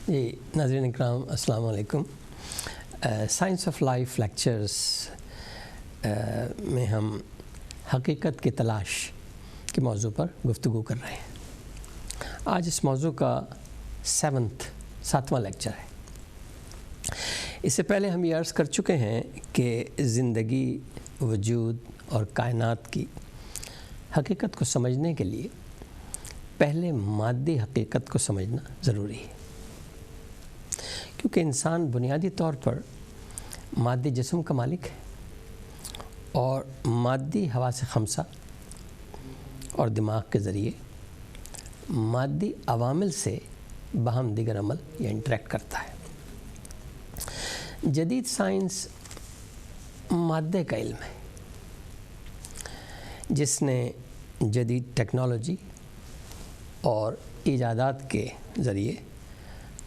جی ناظرین اکرام السلام علیکم۔ سائنس آف لائف لیکچرز میں ہم حقیقت کی تلاش کے موضوع پر گفتگو کر رہے ہیں۔ آج اس موضوع کا ساتواں لیکچر ہے۔ اس سے پہلے ہم یہ عرض کر چکے ہیں کہ زندگی، وجود اور کائنات کی حقیقت کو سمجھنے کے لیے پہلے مادی حقیقت کو سمجھنا ضروری ہے، کیونکہ انسان بنیادی طور پر مادی جسم کا مالک ہے اور مادی حواس خمسہ اور دماغ کے ذریعے مادی عوامل سے باہم دیگر عمل یا انٹریکٹ کرتا ہے۔ جدید سائنس مادے کا علم ہے جس نے جدید ٹیکنالوجی اور ایجادات کے ذریعے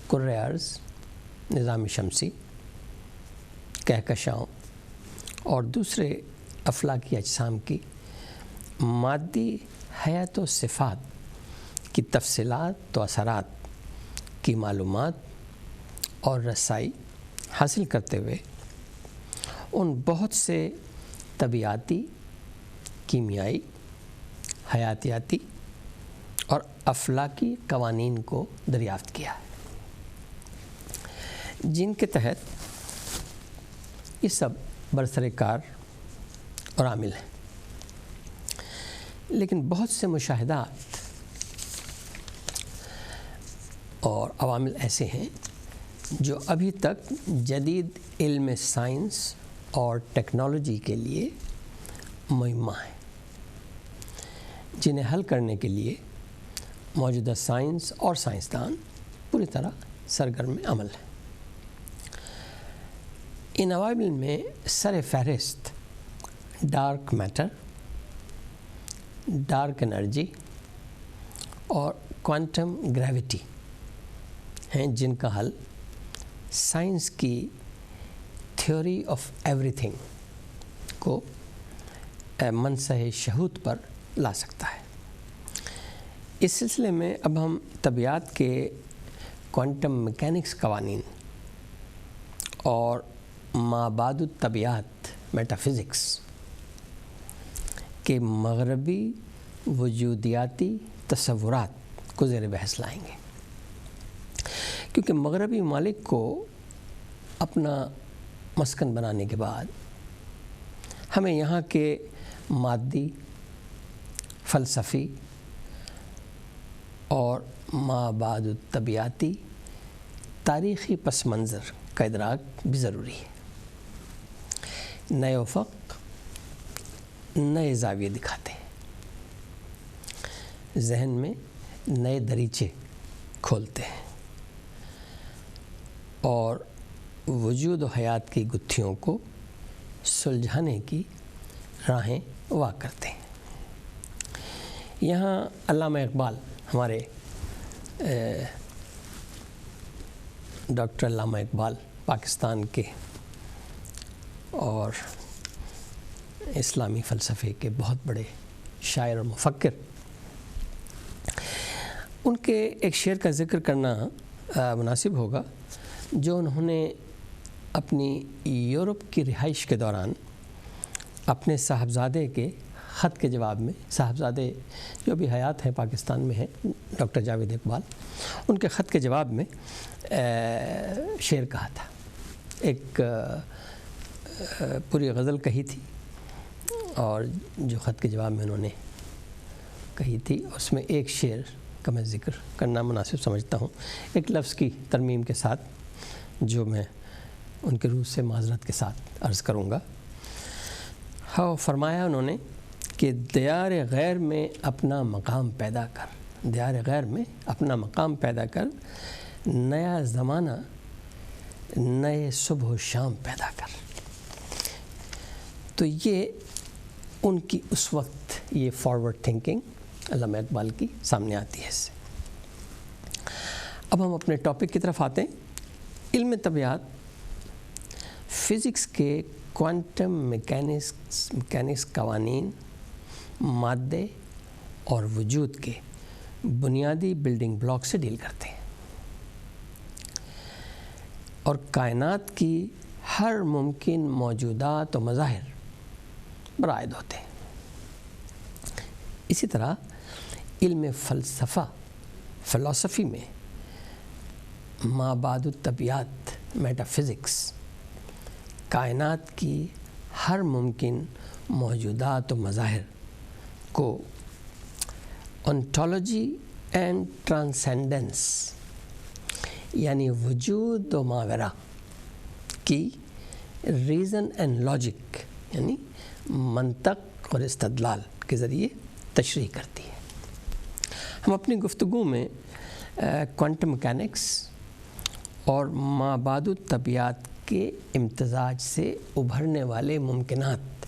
کرۂ ارض، نظام شمسی، کہکشاؤں اور دوسرے افلاکی اجسام کی مادی حیات و صفات کی تفصیلات و اثرات کی معلومات اور رسائی حاصل کرتے ہوئے ان بہت سے طبیعیاتی، کیمیائی، حیاتیاتی اور افلاکی قوانین کو دریافت کیا ہے، جن کے تحت یہ سب برسر کار اور عامل ہیں۔ لیکن بہت سے مشاہدات اور عوامل ایسے ہیں جو ابھی تک جدید علم سائنس اور ٹیکنالوجی کے لیے معمہ ہیں، جنہیں حل کرنے کے لیے موجودہ سائنس اور سائنسدان پوری طرح سرگرم عمل ہیں۔ ان عوامل میں سر فہرست ڈارک میٹر، ڈارک انرجی اور کوانٹم گریویٹی ہیں، جن کا حل سائنس کی تھیوری آف ایوری تھنگ کو منصہ شہود پر لا سکتا ہے۔ اس سلسلے میں اب ہم طبیعت کے کوانٹم میکینکس قوانین اور مابعد الطبیعت میٹا فزکس کے مغربی وجودیاتی تصورات کو زیر بحث لائیں گے، کیونکہ مغربی ممالک کو اپنا مسکن بنانے کے بعد ہمیں یہاں کے مادی، فلسفی اور مابعد الطبیعتی تاریخی پس منظر کا ادراک بھی ضروری ہے۔ نئے افق، نئے زاویے دکھاتے ہیں، ذہن میں نئے دریچے کھولتے ہیں اور وجود و حیات کی گتھیوں کو سلجھانے کی راہیں واہ کرتے ہیں۔ یہاں علامہ اقبال، ہمارے ڈاکٹر علامہ اقبال پاکستان کے اور اسلامی فلسفے کے بہت بڑے شاعر اور مفکر، ان کے ایک شعر کا ذکر کرنا مناسب ہوگا جو انہوں نے اپنی یورپ کی رہائش کے دوران اپنے صاحبزادے کے خط کے جواب میں، صاحبزادے جو بھی حیات ہیں پاکستان میں ہیں، ڈاکٹر جاوید اقبال، ان کے خط کے جواب میں شعر کہا تھا۔ ایک پوری غزل کہی تھی اور جو خط کے جواب میں انہوں نے کہی تھی، اس میں ایک شعر کا میں ذکر کرنا مناسب سمجھتا ہوں، ایک لفظ کی ترمیم کے ساتھ، جو میں ان کے روح سے معذرت کے ساتھ عرض کروں گا۔ ہاں، فرمایا انہوں نے کہ دیار غیر میں اپنا مقام پیدا کر، دیار غیر میں اپنا مقام پیدا کر، نیا زمانہ، نئے صبح و شام پیدا کر۔ تو یہ ان کی اس وقت یہ فارورڈ تھنکنگ علامہ اقبال کی سامنے آتی ہے اس سے۔ اب ہم اپنے ٹاپک کی طرف آتے ہیں۔ علم طبیعت فزکس کے کوانٹم میکینکس قوانین، مادے اور وجود کے بنیادی بلڈنگ بلاک سے ڈیل کرتے ہیں۔ اور کائنات کی ہر ممکن موجودات و مظاہر پر عائد ہوتے ہیں۔ اسی طرح علم فلسفی میں ما بعد الطبیعت میٹا فزکس کائنات کی ہر ممکن موجودات و مظاہر کو انٹالوجی اینڈ ٹرانسینڈنس یعنی وجود و ماورا کی ریزن اینڈ لاجک یعنی منطق اور استدلال کے ذریعے تشریح کرتی ہے۔ ہم اپنی گفتگو میں کوانٹم میکینکس اور ما بعد الطبیعت کے امتزاج سے ابھرنے والے ممکنات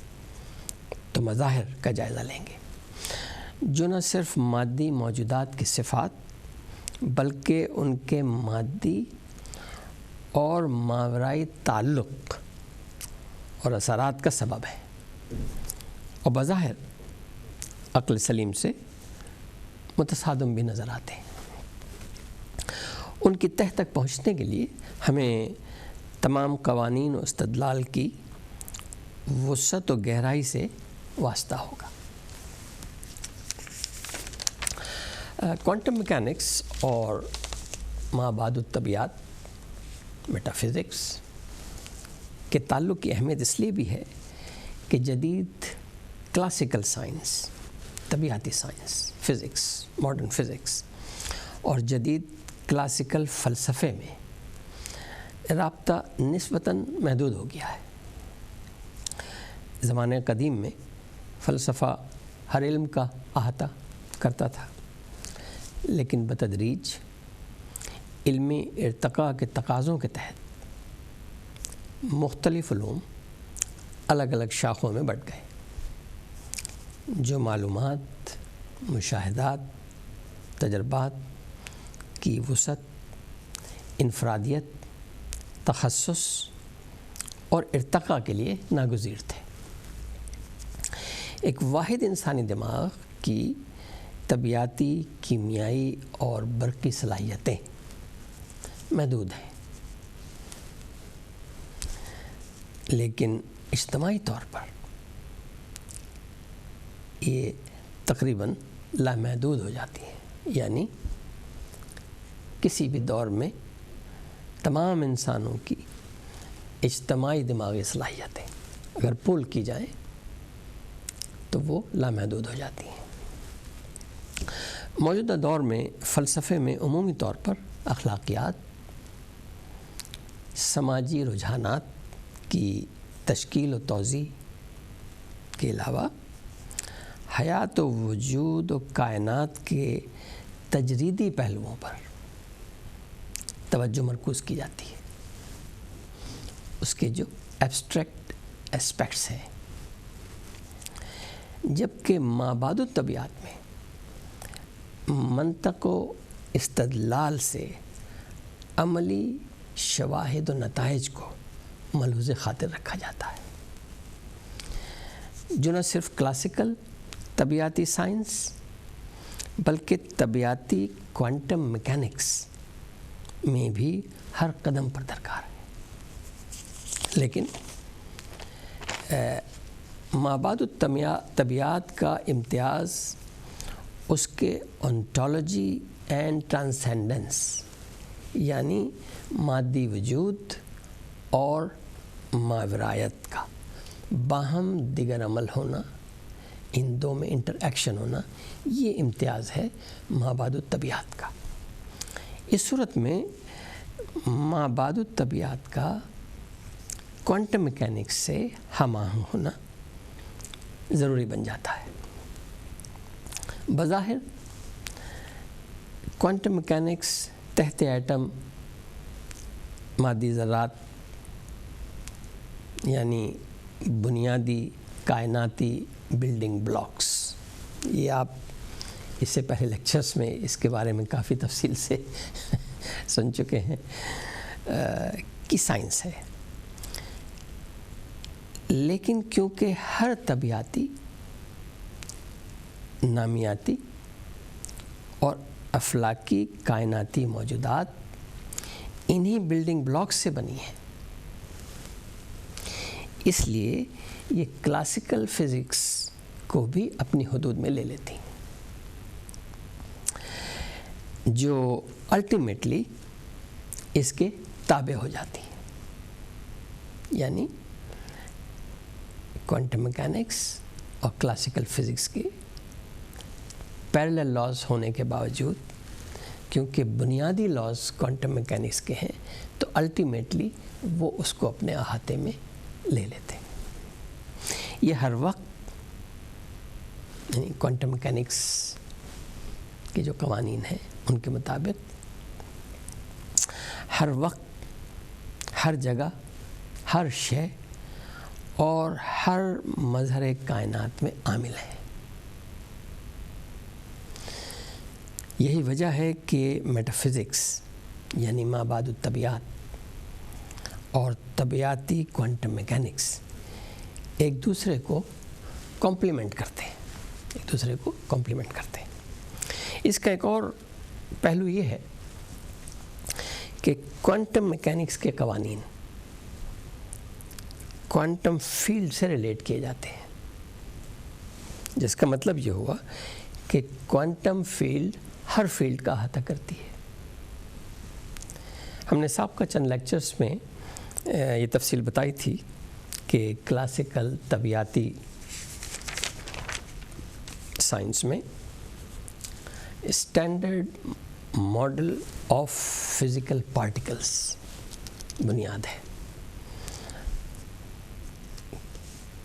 تو مظاہر کا جائزہ لیں گے، جو نہ صرف مادی موجودات کی صفات بلکہ ان کے مادی اور ماورائی تعلق اور اثرات کا سبب ہے، اور بظاہر عقل سلیم سے متصادم بھی نظر آتے ہیں۔ ان کی تہ تک پہنچنے کے لیے ہمیں تمام قوانین و استدلال کی وسعت و گہرائی سے واسطہ ہوگا۔ کوانٹم میکینکس اور ما بعد الطبیعت میٹا فزکس کے تعلق کی اہمیت اس لیے بھی ہے کہ جدید کلاسیکل سائنس، طبیعتی سائنس، فزکس، ماڈرن فزکس اور جدید کلاسیکل فلسفے میں رابطہ نسبتاً محدود ہو گیا ہے۔ زمانہ قدیم میں فلسفہ ہر علم کا احاطہ کرتا تھا، لیکن بتدریج علمی ارتقاء کے تقاضوں کے تحت مختلف علوم الگ الگ شاخوں میں بٹ گئے، جو معلومات، مشاہدات، تجربات کی وسعت، انفرادیت، تخصص اور ارتقاء کے لیے ناگزیر تھے۔ ایک واحد انسانی دماغ کی طبیعتی، کیمیائی اور برقی صلاحیتیں محدود ہیں، لیکن اجتماعی طور پر یہ تقریباً لامحدود ہو جاتی ہیں، یعنی کسی بھی دور میں تمام انسانوں کی اجتماعی دماغی صلاحیتیں اگر پول کی جائیں تو وہ لامحدود ہو جاتی ہیں۔ موجودہ دور میں فلسفے میں عمومی طور پر اخلاقیات، سماجی رجحانات کی تشکیل و توضیح کے علاوہ حیات و وجود و کائنات کے تجریدی پہلوؤں پر توجہ مرکوز کی جاتی ہے، اس کے جو ایبسٹریکٹ اسپیکٹس ہیں، جبکہ ما بعد الطبیعت میں منطق و استدلال سے عملی شواہد و نتائج کو ملحوظ خاطر رکھا جاتا ہے، جو نہ صرف کلاسیکل طبیعتی سائنس بلکہ طبیعتی کوانٹم میکینکس میں بھی ہر قدم پر درکار ہے۔ لیکن ما بعد الطبیعت کا امتیاز اس کے انٹالوجی اینڈ ٹرانسینڈنس یعنی مادی وجود اور ماورایت کا باہم دیگر عمل ہونا، ان دو میں انٹر ایکشن ہونا، یہ امتیاز ہے ما بعد الطبیعت کا۔ اس صورت میں ما بعد الطبیعت کا کوانٹم میکینکس سے ہم آہنگ ہونا ضروری بن جاتا ہے۔ بظاہر کوانٹم میکینکس تحت ایٹم مادی ذرات یعنی بنیادی کائناتی بلڈنگ بلاکس، یہ آپ اس سے پہلے لیکچرز میں اس کے بارے میں کافی تفصیل سے سن چکے ہیں، کی سائنس ہے۔ لیکن کیونکہ ہر طبیعتی، نامیاتی اور افلاکی کائناتی موجودات انہی بلڈنگ بلاکس سے بنی ہے. اس لیے یہ کلاسیکل فزکس کو بھی اپنی حدود میں لے لیتی ہیں، جو الٹیمیٹلی اس کے تابع ہو جاتی ہیں. یعنی کوانٹم میکینکس اور کلاسیکل فزکس کے پیرلل لاز ہونے کے باوجود، کیونکہ بنیادی لاز کوانٹم میکینکس کے ہیں، تو الٹیمیٹلی وہ اس کو اپنے احاطے میں لے لیتے ہیں. یہ ہر وقت یعنی کوانٹم میکینکس کے جو قوانین ہیں ان کے مطابق ہر وقت، ہر جگہ، ہر شے اور ہر مظہر کائنات میں عامل ہے. یہی وجہ ہے کہ میٹا فزکس یعنی مابعد الطبیعات اور طبیعاتی کوانٹم میکینکس ایک دوسرے کو کمپلیمنٹ کرتے ہیں، ایک دوسرے کو کمپلیمنٹ کرتے ہیں. اس کا ایک اور پہلو یہ ہے کہ کوانٹم میکینکس کے قوانین کوانٹم فیلڈ سے ریلیٹ کیے جاتے ہیں، جس کا مطلب یہ ہوا کہ کوانٹم فیلڈ ہر فیلڈ کا احاطہ کرتی ہے. ہم نے سابقہ چند لیکچرز میں یہ تفصیل بتائی تھی کہ کلاسیکل طبیعاتی سائنس میں standard model of physical particles بنیاد ہے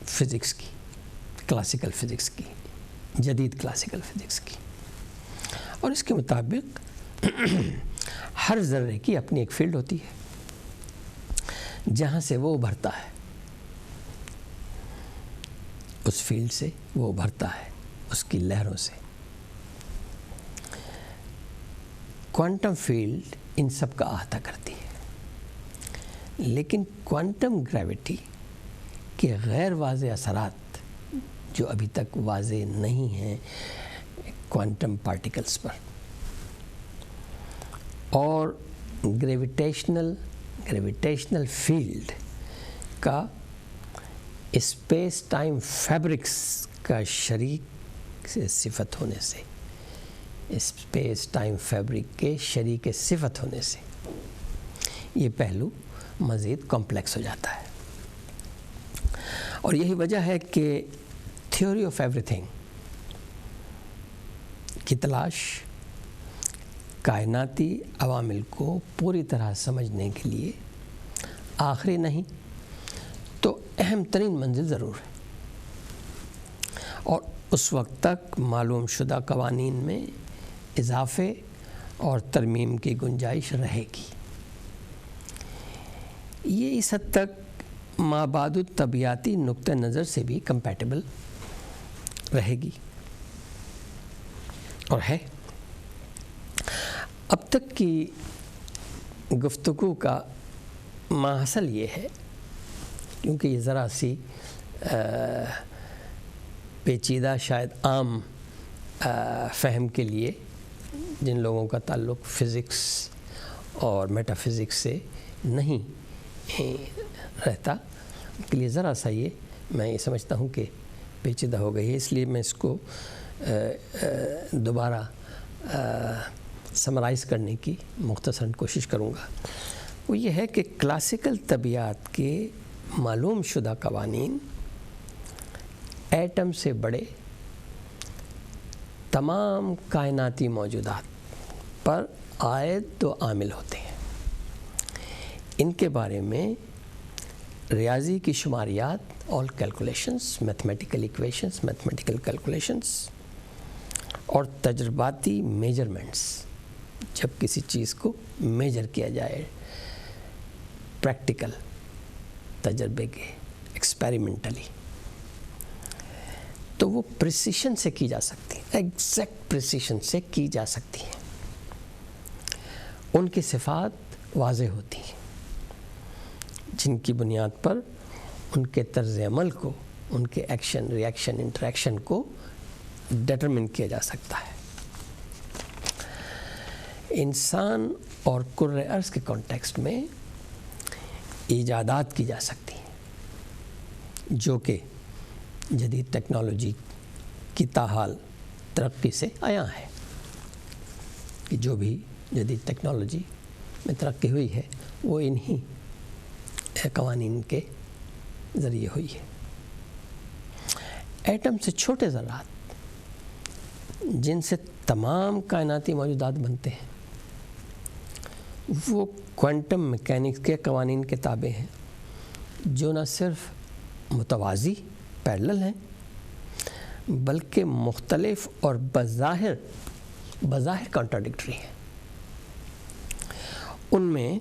فزکس کی، کلاسیکل فزکس کی، جدید کلاسیکل فزکس کی. اور اس کے مطابق ہر ذرے کی اپنی ایک فیلڈ ہوتی ہے جہاں سے وہ ابھرتا ہے، اس فیلڈ سے وہ ابھرتا ہے، اس کی لہروں سے. کوانٹم فیلڈ ان سب کا احاطہ کرتی ہے، لیکن کوانٹم گریوٹی کے غیر واضح اثرات جو ابھی تک واضح نہیں ہیں کوانٹم پارٹیکلز پر، اور گریویٹیشنل فیلڈ کا اسپیس ٹائم فیبرکس کا شریک سے صفت ہونے سے، اسپیس ٹائم فیبرک کے شریک صفت ہونے سے یہ پہلو مزید کمپلیکس ہو جاتا ہے. اور یہی وجہ ہے کہ تھیوری آف ایوری تھنگ کی تلاش کائناتی عوامل کو پوری طرح سمجھنے کے لیے آخری نہیں تو اہم ترین منزل ضرور ہے، اور اس وقت تک معلوم شدہ قوانین میں اضافے اور ترمیم کی گنجائش رہے گی. یہ اس حد تک مابعد الطبیعاتی نقطہ نظر سے بھی کمپیٹیبل رہے گی اور ہے. اب تک کی گفتگو کا ماحصل یہ ہے، کیونکہ یہ ذرا سی پیچیدہ شاید عام فہم کے لیے جن لوگوں کا تعلق فزکس اور میٹا فزکس سے نہیں رہتا کے لیے ذرا سا یہ میں یہ سمجھتا ہوں کہ پیچیدہ ہو گئی ہے. اس لیے میں اس کو دوبارہ سمرائز کرنے کی مختصراً کوشش کروں گا. وہ یہ ہے کہ کلاسیکل طبیعت کے معلوم شدہ قوانین ایٹم سے بڑے تمام کائناتی موجودات پر عائد و عامل ہوتے ہیں. ان کے بارے میں ریاضی کی شماریات اور calculations, mathematical equations, mathematical calculations اور تجرباتی میجرمنٹس، جب کسی چیز کو میجر کیا جائے پریکٹیکل تجربے کے ایکسپیریمنٹلی، تو وہ پریسیشن سے کی جا سکتی ہیں، ایگزیکٹ پریسیشن سے کی جا سکتی ہیں. ان کی صفات واضح ہوتی ہیں جن کی بنیاد پر ان کے طرز عمل کو، ان کے ایکشن، ری ایکشن، انٹریکشن کو ڈٹرمن کیا جا سکتا ہے. انسان اور کرۂ ارض کے کانٹیکسٹ میں ایجادات کی جا سکتی ہیں جو کہ جدید ٹیکنالوجی کی تاحال ترقی سے آیا ہے، کہ جو بھی جدید ٹیکنالوجی میں ترقی ہوئی ہے وہ انہی قوانین کے ذریعے ہوئی ہے۔ ایٹم سے چھوٹے ذرات جن سے تمام کائناتی موجودات بنتے ہیں وہ کوانٹم میکینکس کے قوانین کے تابع ہیں، جو نہ صرف متوازی پیرلل ہیں بلکہ مختلف اور بظاہر کانٹراڈکٹری ہیں۔ ان میں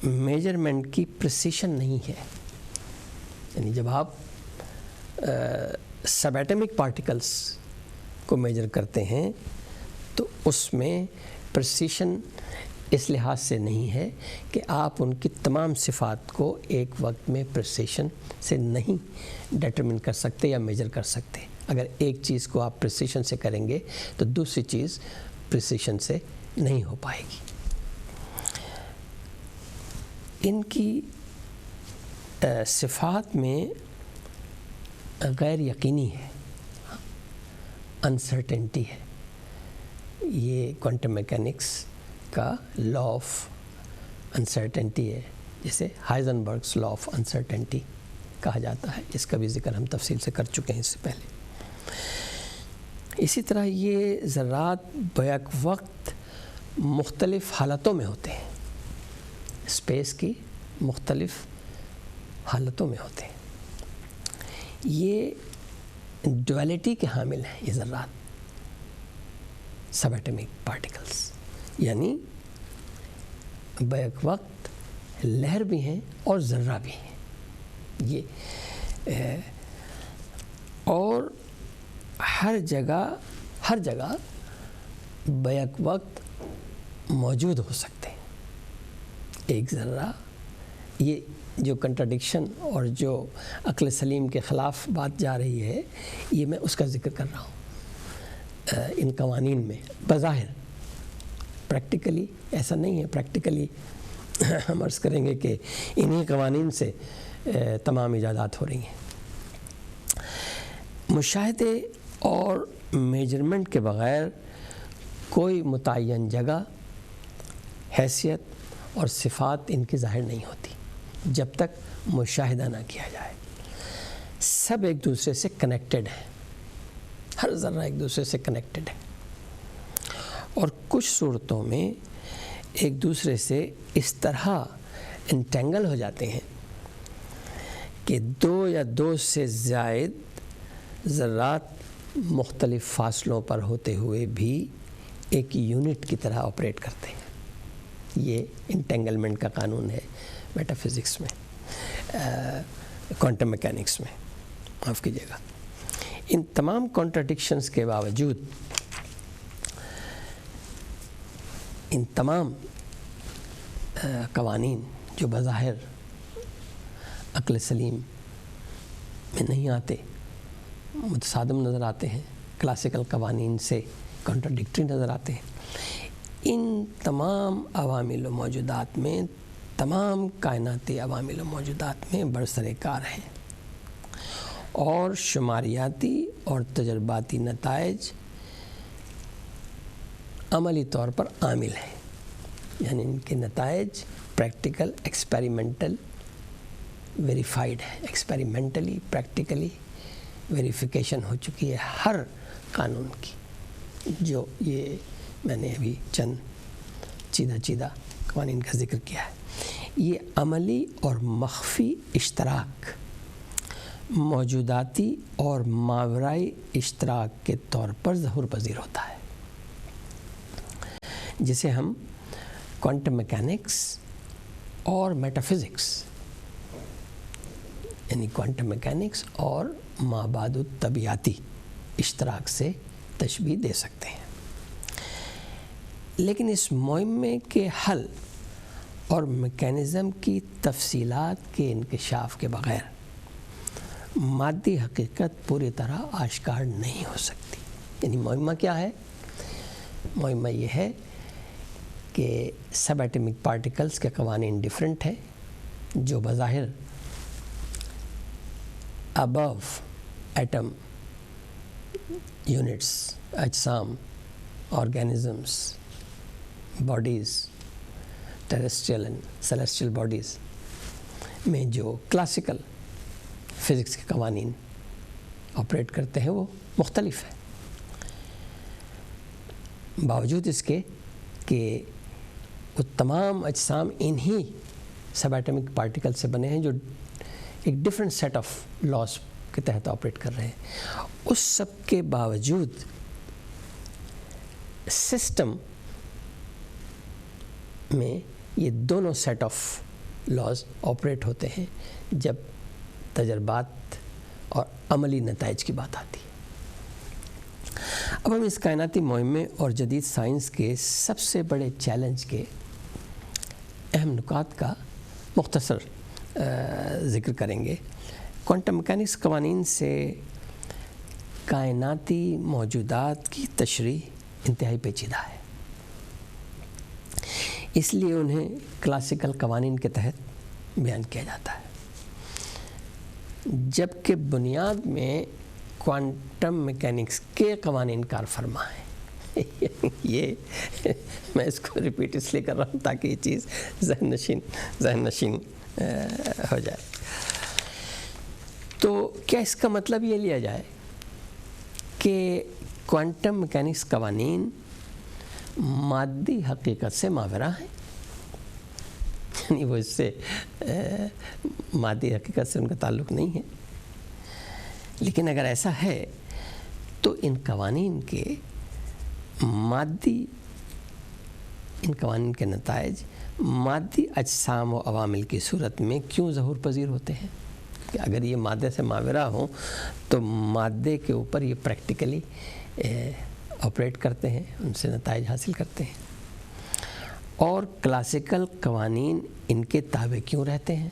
میجرمنٹ کی پریسیشن نہیں ہے، یعنی جب آپ سب ایٹمک پارٹیکلز کو میجر کرتے ہیں تو اس میں پریسیشن اس لحاظ سے نہیں ہے کہ آپ ان کی تمام صفات کو ایک وقت میں پریسیشن سے نہیں ڈیٹرمن کر سکتے یا میجر کر سکتے۔ اگر ایک چیز کو آپ پریسیشن سے کریں گے تو دوسری چیز پریسیشن سے نہیں ہو پائے گی۔ ان کی صفات میں غیر یقینی ہے، انسرٹنٹی ہے۔ یہ کوانٹم میکینکس کا لا آف انسرٹنٹی ہے، جسے ہائزنبرگس لا آف انسرٹنٹی کہا جاتا ہے، اس کا بھی ذکر ہم تفصیل سے کر چکے ہیں اس سے پہلے۔ اسی طرح یہ ذرات بیک وقت مختلف حالتوں میں ہوتے ہیں، اسپیس کی مختلف حالتوں میں ہوتے ہیں۔ یہ ڈویلٹی کے حامل ہیں یہ ذرات، سب ایٹمک پارٹیکلز، یعنی بیک وقت لہر بھی ہیں اور ذرہ بھی ہیں۔ یہ اور ہر جگہ بیک وقت موجود ہو سکتے ہیں ایک ذرہ۔ یہ جو کنٹراڈکشن اور جو عقل سلیم کے خلاف بات جا رہی ہے، یہ میں اس کا ذکر کر رہا ہوں۔ ان قوانین میں بظاہر پریکٹیکلی ایسا نہیں ہے، پریکٹیکلی ہم عرض کریں گے کہ انہی قوانین سے تمام ایجادات ہو رہی ہیں۔ مشاہدے اور میجرمنٹ کے بغیر کوئی متعین جگہ، حیثیت اور صفات ان کی ظاہر نہیں ہوتی جب تک مشاہدہ نہ کیا جائے۔ سب ایک دوسرے سے کنیکٹڈ ہیں، ہر ذرہ ایک دوسرے سے کنیکٹڈ ہے، اور کچھ صورتوں میں ایک دوسرے سے اس طرح انٹینگل ہو جاتے ہیں کہ دو یا دو سے زائد ذرات مختلف فاصلوں پر ہوتے ہوئے بھی ایک یونٹ کی طرح آپریٹ کرتے ہیں۔ یہ انٹینگلمنٹ کا قانون ہے میٹا فزکس میں، کوانٹم میکینکس میں، معاف کیجیے گا۔ ان تمام کانٹراڈکشنز کے باوجود، ان تمام قوانین جو بظاہر عقل سلیم میں نہیں آتے، متصادم نظر آتے ہیں، کلاسیکل قوانین سے کانٹراڈکٹری نظر آتے ہیں، ان تمام عوامل و موجودات میں، تمام کائناتی عوامل و موجودات میں برسر کار ہیں، اور شماریاتی اور تجرباتی نتائج عملی طور پر عامل ہیں، یعنی ان کے نتائج پریکٹیکل، ایکسپیریمنٹل ویریفائڈ ہے، ایکسپیریمنٹلی پریکٹیکلی ویریفیکیشن ہو چکی ہے ہر قانون کی، جو یہ میں نے ابھی چند چیدہ قوانین کا ذکر کیا ہے۔ یہ عملی اور مخفی اشتراک موجوداتی اور ماورائی اشتراک کے طور پر ظہور پذیر ہوتا ہے، جسے ہم کوانٹم میکینکس اور میٹا فزکس، یعنی کوانٹم میکینکس اور مابعد الطبیعاتی اشتراک سے تشبیہ دے سکتے ہیں۔ لیکن اس معمے کے حل اور میکینزم کی تفصیلات کے انکشاف کے بغیر مادی حقیقت پوری طرح آشکار نہیں ہو سکتی۔ یعنی معمہ کیا ہے؟ معمہ یہ ہے کہ سب ایٹمک پارٹیکلز کے قوانین ڈیفرنٹ ہیں، جو بظاہر ابو ایٹم یونٹس، اجسام، organisms, bodies, terrestrial and celestial bodies میں جو کلاسیکل فزکس کے قوانین آپریٹ کرتے ہیں وہ مختلف ہیں، باوجود اس کے کہ وہ تمام اجسام انہی سب ایٹمک پارٹیکل سے بنے ہیں جو ایک ڈفرینٹ سیٹ آف لاز کے تحت آپریٹ کر رہے ہیں۔ اس سب کے باوجود سسٹم میں یہ دونوں سیٹ آف لاز آپریٹ ہوتے ہیں جب تجربات اور عملی نتائج کی بات آتی ہے۔ اب ہم اس کائناتی معمے اور جدید سائنس کے سب سے بڑے چیلنج کے اہم نکات کا مختصر ذکر کریں گے۔ کوانٹم میکینکس قوانین سے کائناتی موجودات کی تشریح انتہائی پیچیدہ ہے، اس لیے انہیں کلاسیکل قوانین کے تحت بیان کیا جاتا ہے، جبکہ بنیاد میں کوانٹم میکینکس کے قوانین کار فرما ہیں۔ یہ میں اس کو ریپیٹ اس لیے کر رہا ہوں تاکہ یہ چیز ذہن نشین ہو جائے۔ تو کیا اس کا مطلب یہ لیا جائے کہ کوانٹم میکینکس قوانین مادی حقیقت سے ماورا ہیں، یعنی وہ اس سے مادی حقیقت سے ان کا تعلق نہیں ہے؟ لیکن اگر ایسا ہے تو ان قوانین کے نتائج مادی اجسام و عوامل کی صورت میں کیوں ظہور پذیر ہوتے ہیں؟ کہ اگر یہ مادے سے ماورا ہوں تو مادے کے اوپر یہ پریکٹیکلی آپریٹ کرتے ہیں، ان سے نتائج حاصل کرتے ہیں، اور کلاسیکل قوانین ان کے تابع کیوں رہتے ہیں؟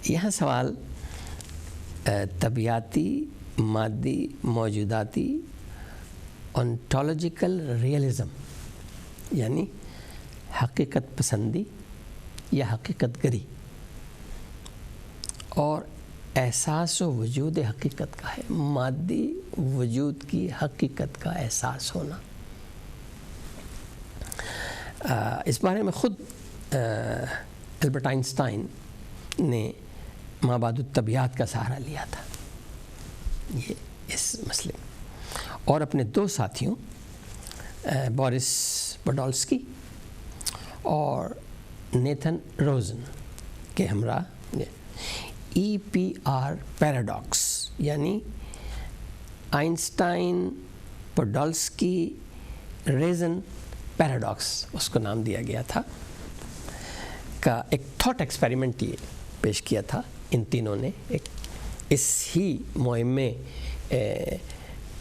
یہاں سوال طبیعتی، مادی، موجوداتی انٹولوجیکل ریئلزم یعنی حقیقت پسندی یا حقیقت گری اور احساس و وجود حقیقت کا ہے، مادی وجود کی حقیقت کا احساس ہونا۔ اس بارے میں خود البرٹ آئنسٹائن نے مابعد الطبیعیات کا سہارا لیا تھا یہ اس مسئلے میں، اور اپنے دو ساتھیوں بورس پوڈولسکی اور نیتھن روزن کے ہمراہ EPR پیراڈاکس یعنی آئنسٹائن پوڈولسکی ریزن پیراڈاکس اس کو نام دیا گیا تھا کا ایک تھاٹ ایکسپیریمنٹ یہ پیش کیا تھا۔ ان تینوں نے ایک اس ہی معمے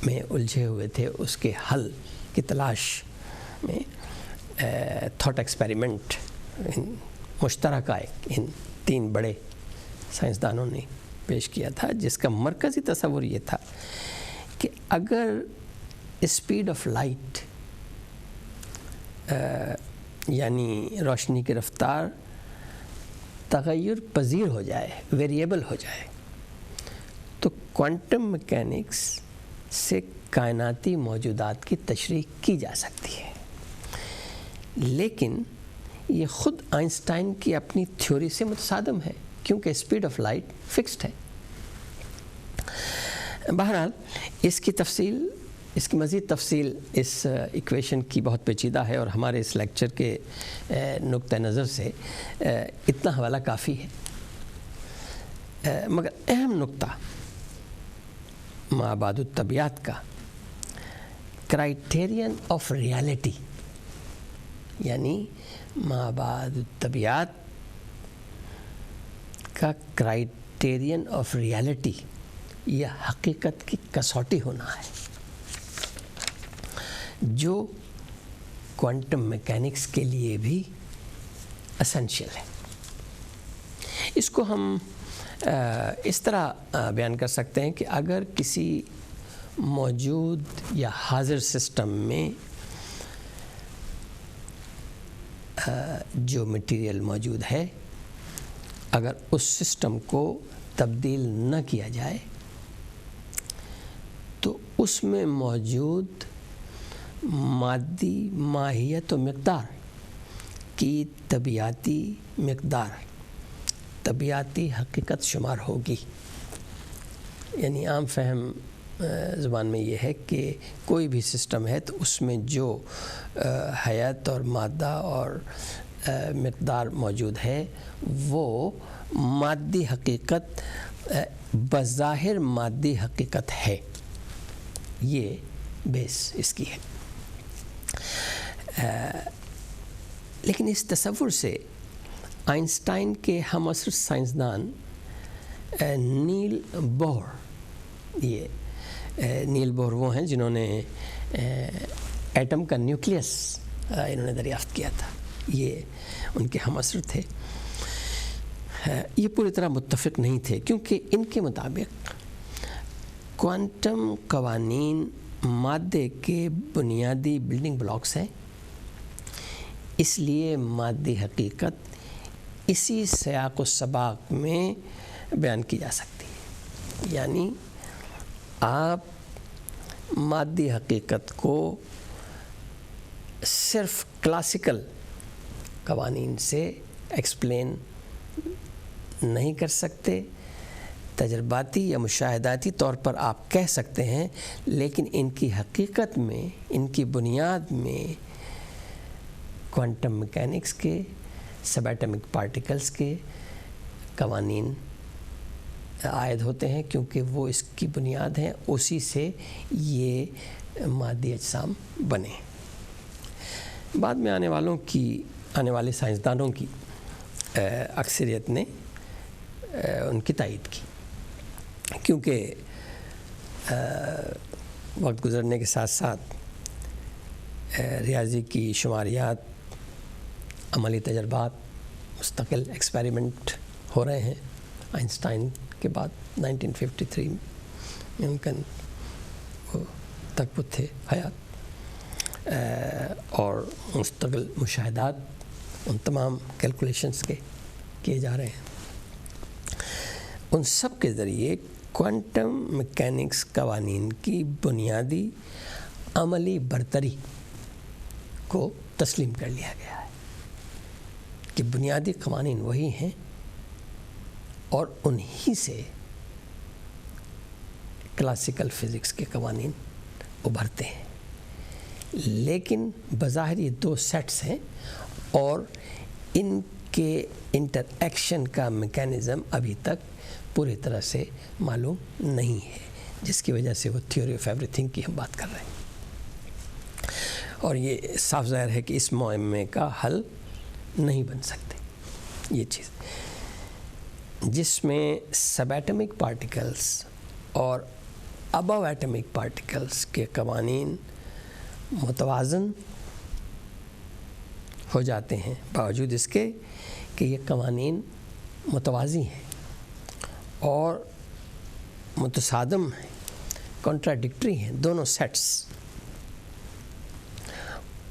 میں الجھے ہوئے تھے، اس کے حل کی تلاش میں تھاٹ ایکسپیریمنٹ مشترکہ ان تین بڑے سائنسدانوں نے پیش کیا تھا، جس کا مرکزی تصور یہ تھا کہ اگر اسپیڈ آف لائٹ یعنی روشنی کی رفتار تغیر پذیر ہو جائے، ویریبل ہو جائے، تو کوانٹم میکینکس سے کائناتی موجودات کی تشریح کی جا سکتی ہے۔ لیکن یہ خود آئنسٹائن کی اپنی تھیوری سے متصادم ہے، کیونکہ اسپیڈ آف لائٹ فکسڈ ہے۔ بہرحال اس کی مزید تفصیل اس ایکویشن کی بہت پیچیدہ ہے، اور ہمارے اس لیکچر کے نقطہ نظر سے اتنا حوالہ کافی ہے۔ مگر اہم نقطہ مابعد الطبیعیات کا کرائیٹیرین آف ریالٹی یعنی مابعد الطبیعیات کا کرائیٹیرین آف ریالٹی یا حقیقت کی کسوٹی ہونا ہے، جو کوانٹم میکینکس کے لیے بھی اسینشیل ہے۔ اس کو ہم اس طرح بیان کر سکتے ہیں کہ اگر کسی موجود یا حاضر سسٹم میں جو مٹیریل موجود ہے اگر اس سسٹم کو تبدیل نہ کیا جائے تو اس میں موجود مادی ماہیت و مقدار کی طبیعتی مقدار طبیعتی حقیقت شمار ہوگی. یعنی عام فہم زبان میں یہ ہے کہ کوئی بھی سسٹم ہے تو اس میں جو حیات اور مادہ اور مقدار موجود ہے وہ مادی حقیقت بظاہر مادی حقیقت ہے. یہ بیس اس کی ہے. لیکن اس تصور سے آئنسٹائن کے ہم عصر سائنسدان نیل بور، یہ نیل بور وہ ہیں جنہوں نے ایٹم کا نیوکلیس انہوں نے دریافت کیا تھا، یہ ان کے ہم عصر تھے. یہ پوری طرح متفق نہیں تھے کیونکہ ان کے مطابق کوانٹم قوانین مادے کے بنیادی بلڈنگ بلاکس ہیں، اس لیے مادی حقیقت اسی سیاق و سباق میں بیان کی جا سکتی ہے. یعنی آپ مادی حقیقت کو صرف کلاسیکل قوانین سے ایکسپلین نہیں کر سکتے، تجرباتی یا مشاہداتی طور پر آپ کہہ سکتے ہیں، لیکن ان کی حقیقت میں، ان کی بنیاد میں کوانٹم میکینکس کے، سب ایٹمک پارٹیکلز کے قوانین عائد ہوتے ہیں کیونکہ وہ اس کی بنیاد ہیں، اسی سے یہ مادی اجسام بنے. بعد میں آنے والے سائنسدانوں کی اکثریت نے ان کی تائید کی کیونکہ وقت گزرنے کے ساتھ ساتھ ریاضی کی شماریات، عملی تجربات، مستقل ایکسپیریمنٹ ہو رہے ہیں. آئنسٹائن کے بعد 1953 میں ممکن تک وہ تھے حیات، اور مستقل مشاہدات ان تمام کیلکولیشنز کے کیے جا رہے ہیں. ان سب کے ذریعے کوانٹم میکینکس قوانین کی بنیادی عملی برتری کو تسلیم کر لیا گیا ہے کہ بنیادی قوانین وہی ہیں اور انہی سے کلاسیکل فزکس کے قوانین ابھرتے ہیں. لیکن بظاہر یہ دو سیٹس ہیں اور ان کے انٹر ایکشن کا میکینزم ابھی تک پوری طرح سے معلوم نہیں ہے، جس کی وجہ سے وہ تھیوری آف ایوری تھنگ کی ہم بات کر رہے ہیں. اور یہ صاف ظاہر ہے کہ اس معمے کا حل نہیں بن سکتے یہ چیز، جس میں سب ایٹمک پارٹیکلز اور ابو ایٹمک پارٹیکلز کے قوانین متوازن ہو جاتے ہیں باوجود اس کے کہ یہ قوانین متوازی ہیں اور متصادم ہیں، کنٹراڈکٹری ہیں دونوں سیٹس.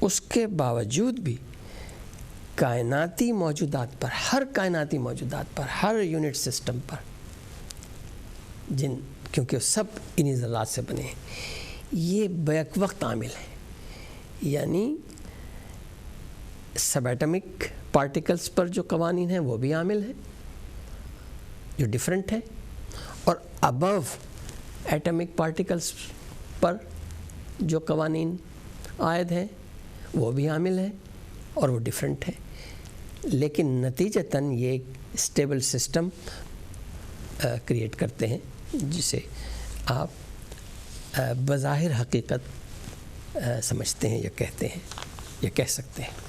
اس کے باوجود بھی کائناتی موجودات پر، ہر کائناتی موجودات پر، ہر یونٹ سسٹم پر، کیونکہ سب انہی ذرات سے بنے ہیں، یہ بیک وقت عامل ہیں. یعنی سب ایٹمک پارٹیکلز پر جو قوانین ہیں وہ بھی عامل ہیں جو ڈیفرنٹ ہیں، اور ابو ایٹمک پارٹیکلز پر جو قوانین عائد ہیں وہ بھی عامل ہیں اور وہ ڈیفرنٹ ہیں. لیکن نتیجتاً یہ ایک اسٹیبل سسٹم کریٹ کرتے ہیں جسے آپ بظاہر حقیقت سمجھتے ہیں یا کہتے ہیں یا کہہ سکتے ہیں.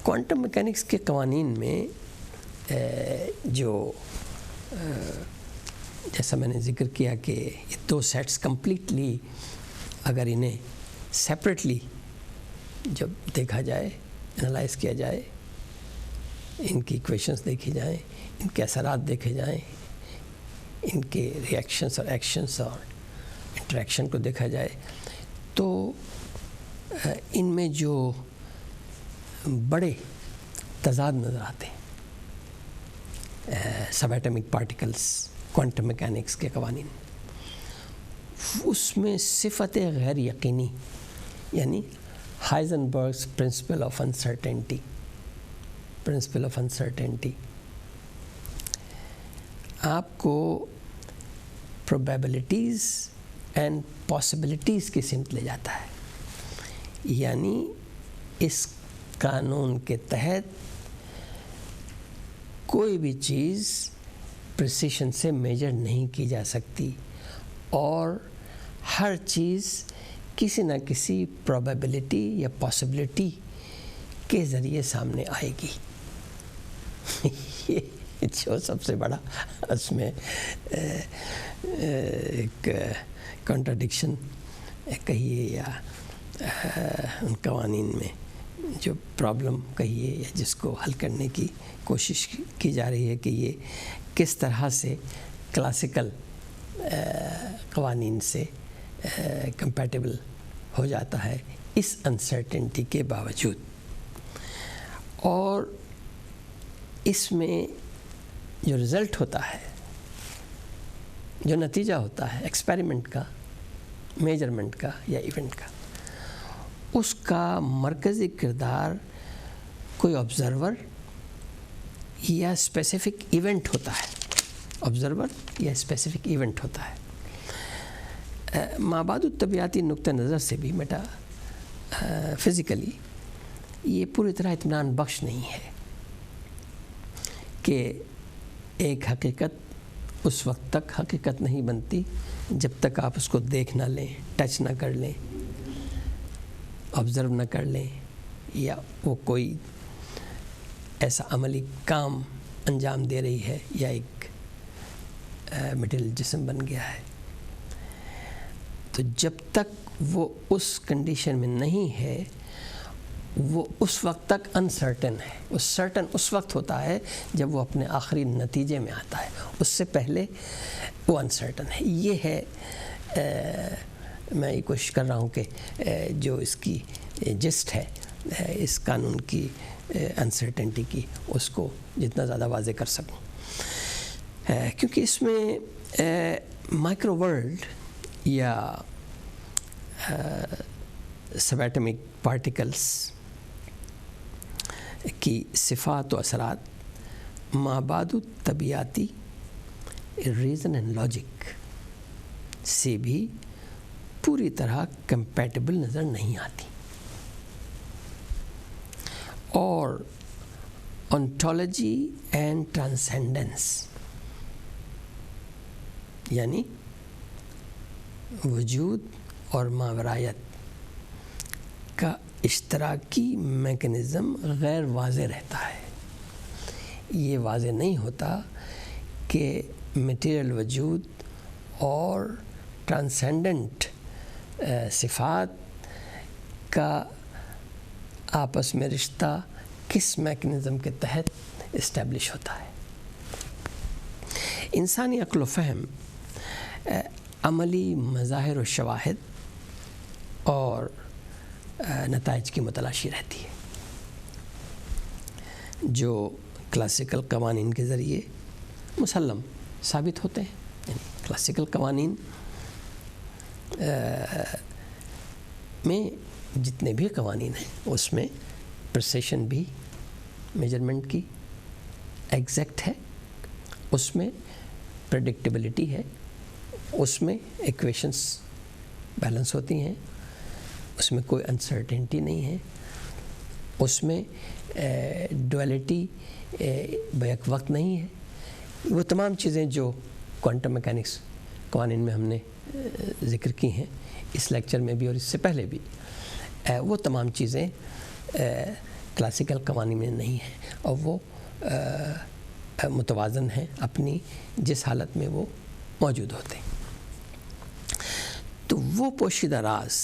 کوانٹم میکینکس کے قوانین میں جو جیسا میں نے ذکر کیا کہ یہ دو سیٹس کمپلیٹلی اگر انہیں سیپریٹلی جب دیکھا جائے، انالائز کیا جائے، ان کی ایکویشنز دیکھی جائیں، ان کے اثرات دیکھے جائیں، ان کے ریئیکشنز اور ایکشنز اور انٹریکشن کو دیکھا جائے تو ان میں جو بڑے تضاد نظر آتے ہیں سب ایٹمک پارٹیکلس، کوانٹم میکینکس کے قوانین، اس میں صفت غیر یقینی یعنی ہائزنبرگس پرنسپل آف انسرٹینٹی آپ کو پروبیبلٹیز اینڈ پاسبلٹیز کی سمت لے جاتا ہے. یعنی اس قانون کے تحت کوئی بھی چیز پریسیشن سے میجر نہیں کی جا سکتی اور ہر چیز کسی نہ کسی پروبیبلٹی یا پاسبلٹی کے ذریعے سامنے آئے گی. یہ جو سب سے بڑا اس میں ایک کنٹراڈکشن کہیے یا ان قوانین میں جو پرابلم کہیے یا جس کو حل کرنے کی کوشش کی جا رہی ہے کہ یہ کس طرح سے کلاسیکل قوانین سے کمپیٹیبل ہو جاتا ہے اس انسرٹنٹی کے باوجود. اور اس میں جو رزلٹ ہوتا ہے، جو نتیجہ ہوتا ہے ایکسپیریمنٹ کا، میجرمنٹ کا یا ایونٹ کا، اس کا مرکزی کردار کوئی آبزرور یا اسپیسیفک ایونٹ ہوتا ہے. آبزرور یا اسپیسیفک ایونٹ ہوتا ہے. مابعد الطبیعاتی نقطہ نظر سے بھی میٹا فزیکلی یہ پوری طرح اطمینان بخش نہیں ہے کہ ایک حقیقت اس وقت تک حقیقت نہیں بنتی جب تک آپ اس کو دیکھ نہ لیں، ٹچ نہ کر لیں، آبزرو نہ کر لیں، یا وہ کوئی ایسا عملی کام انجام دے رہی ہے یا ایک میٹیریل جسم بن گیا ہے. تو جب تک وہ اس کنڈیشن میں نہیں ہے وہ اس وقت تک انسرٹن ہے. اس سرٹن اس وقت ہوتا ہے جب وہ اپنے آخری نتیجے میں آتا ہے، اس سے پہلے وہ انسرٹن ہے. یہ ہے میں یہ کوشش کر رہا ہوں کہ جو اس کی جسٹ ہے اس قانون کی انسرٹنٹی کی اس کو جتنا زیادہ واضح کر سکوں، کیونکہ اس میں مائکرو ورلڈ یا سب ایٹمک پارٹیکلس کی صفات و اثرات مابعد الطبیعاتی ریزن اینڈ لاجک سے بھی پوری طرح کمپیٹیبل نظر نہیں آتی. اور انٹالوجی اینڈ ٹرانسینڈنس یعنی وجود اور ماورایت کا اشتراکی میکنزم غیر واضح رہتا ہے. یہ واضح نہیں ہوتا کہ میٹیریل وجود اور ٹرانسینڈنٹ صفات کا آپس میں رشتہ کس میکنزم کے تحت اسٹیبلش ہوتا ہے. انسانی عقل و فہم عملی مظاہر و شواہد اور نتائج کی متلاشی رہتی ہے جو کلاسیکل قوانین کے ذریعے مسلم ثابت ہوتے ہیں. یعنی کلاسیکل قوانین میں جتنے بھی قوانین ہیں اس میں پریسیشن بھی میجرمنٹ کی ایگزیکٹ ہے، اس میں پریڈکٹیبلٹی ہے، اس میں ایکویشنز بیلنس ہوتی ہیں، اس میں کوئی انسرٹینٹی نہیں ہے، اس میں ڈویلٹی بیک وقت نہیں ہے. وہ تمام چیزیں جو کوانٹم میکینکس قوانین میں ہم نے ذکر کی ہیں اس لیکچر میں بھی اور اس سے پہلے بھی، وہ تمام چیزیں کلاسیکل قوانین میں نہیں ہیں اور وہ متوازن ہیں اپنی جس حالت میں وہ موجود ہوتے ہیں. تو وہ پوشیدہ راز،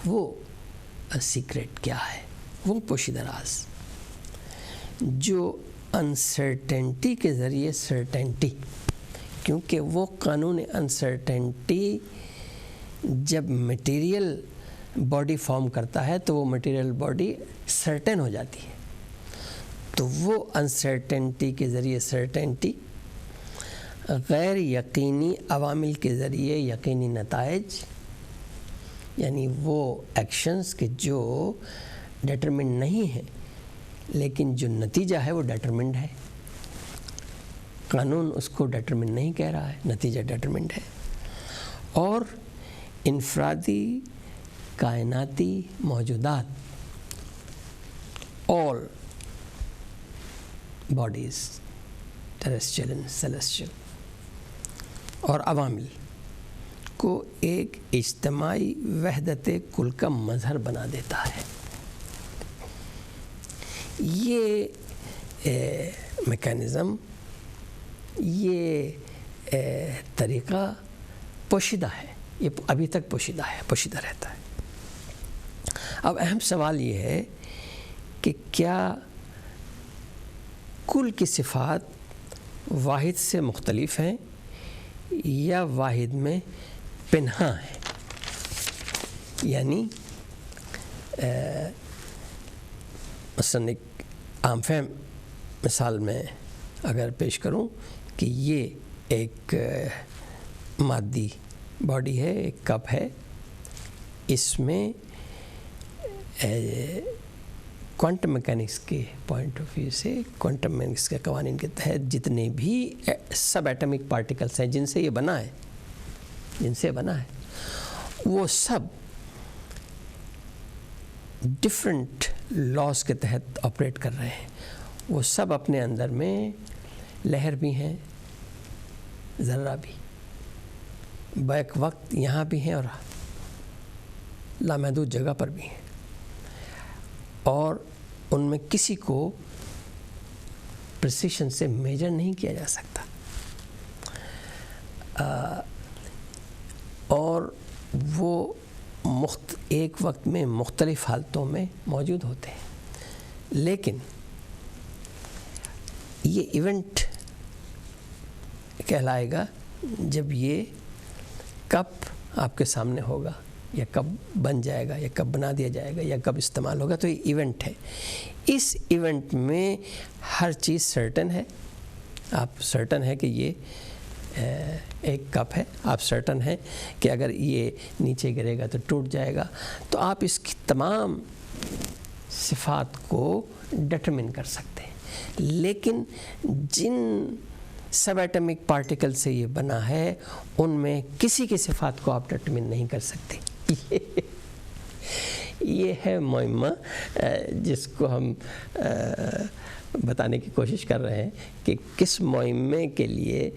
وہ سیکرٹ کیا ہے؟ وہ پوشیدہ راز جو انسرٹینٹی کے ذریعے سرٹینٹی، کیونکہ وہ قانون انسرٹنٹی جب مٹیریل باڈی فارم کرتا ہے تو وہ مٹیریل باڈی سرٹن ہو جاتی ہے. تو وہ انسرٹنٹی کے ذریعے سرٹنٹی، غیر یقینی عوامل کے ذریعے یقینی نتائج، یعنی وہ ایکشنز کے جو ڈیٹرمنڈ نہیں ہیں لیکن جو نتیجہ ہے وہ ڈیٹرمنڈ ہے. قانون اس کو ڈیٹرمنڈ نہیں کہہ رہا ہے، نتیجہ ڈیٹرمنڈ ہے. اور انفرادی کائناتی موجودات، all bodies ٹیریسٹریل اینڈ سیلیسٹیل، اور عوامل کو ایک اجتماعی وحدت کل کا مظہر بنا دیتا ہے. یہ میکانزم، یہ طریقہ پوشیدہ ہے، یہ ابھی تک پوشیدہ ہے، پوشیدہ رہتا ہے. اب اہم سوال یہ ہے کہ کیا کل کی صفات واحد سے مختلف ہیں یا واحد میں پنہاں ہیں؟ یعنی مثلا ایک عام فہم مثال میں اگر پیش کروں کہ یہ ایک مادی باڈی ہے، ایک کپ ہے، اس میں کوانٹم میکینکس کے پوائنٹ آف ویو سے، کوانٹم میکینکس کے قوانین کے تحت جتنے بھی سب ایٹمک پارٹیکلس ہیں جن سے یہ بنا ہے وہ سب ڈفرینٹ لاز کے تحت آپریٹ کر رہے ہیں. وہ سب اپنے اندر میں لہر بھی ہیں، ذرہ بھی، بیک وقت یہاں بھی ہیں اور لامحدود جگہ پر بھی ہیں، اور ان میں کسی کو پریسیشن سے میجر نہیں کیا جا سکتا. اور وہ ایک وقت میں مختلف حالتوں میں موجود ہوتے ہیں. لیکن یہ ایونٹ کہلائے گا جب یہ کپ آپ کے سامنے ہوگا، یا کب بن جائے گا، یا کب بنا دیا جائے گا، یا کب استعمال ہوگا. تو یہ ایونٹ ہے. اس ایونٹ میں ہر چیز سرٹن ہے. آپ سرٹن ہے کہ یہ ایک کپ ہے، آپ سرٹن ہے کہ اگر یہ نیچے گرے گا تو ٹوٹ جائے گا. تو آپ اس کی تمام صفات کو ڈٹرمن کر سکتے ہیں. لیکن جن سب ایٹمک پارٹیکل سے یہ بنا ہے ان میں کسی کی صفات کو آپ ڈٹرمن نہیں کر سکتے. یہ ہے معمہ جس کو ہم بتانے کی کوشش کر رہے ہیں کہ کس معمے کے لیے،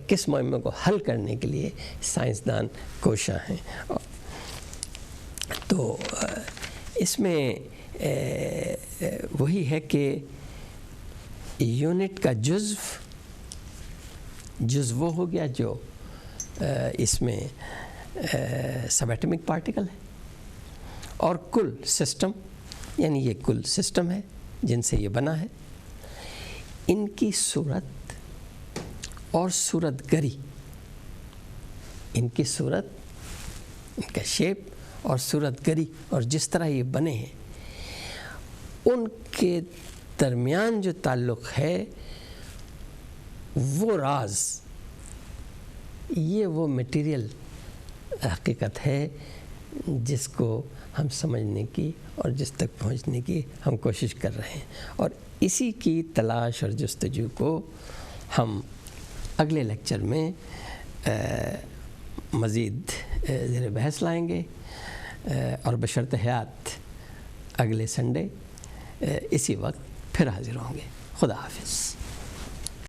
کس معمے کو حل کرنے کے لیے سائنسدان کوشاں ہیں. تو اس میں وہی ہے کہ یونٹ کا جزو وہ ہو گیا جو اس میں سب ایٹمک پارٹیکل ہے، اور کل سسٹم، یعنی یہ کل سسٹم ہے جن سے یہ بنا ہے. ان کی صورت اور صورت گری، ان کی صورت، ان کا شیپ اور صورت گری، اور جس طرح یہ بنے ہیں ان کے درمیان جو تعلق ہے وہ راز، یہ وہ میٹیریل حقیقت ہے جس کو ہم سمجھنے کی اور جس تک پہنچنے کی ہم کوشش کر رہے ہیں. اور اسی کی تلاش اور جستجو کو ہم اگلے لیکچر میں مزید زیر بحث لائیں گے، اور بشرط حیات اگلے سنڈے اسی وقت پھر حاضر ہوں گے. خدا حافظ.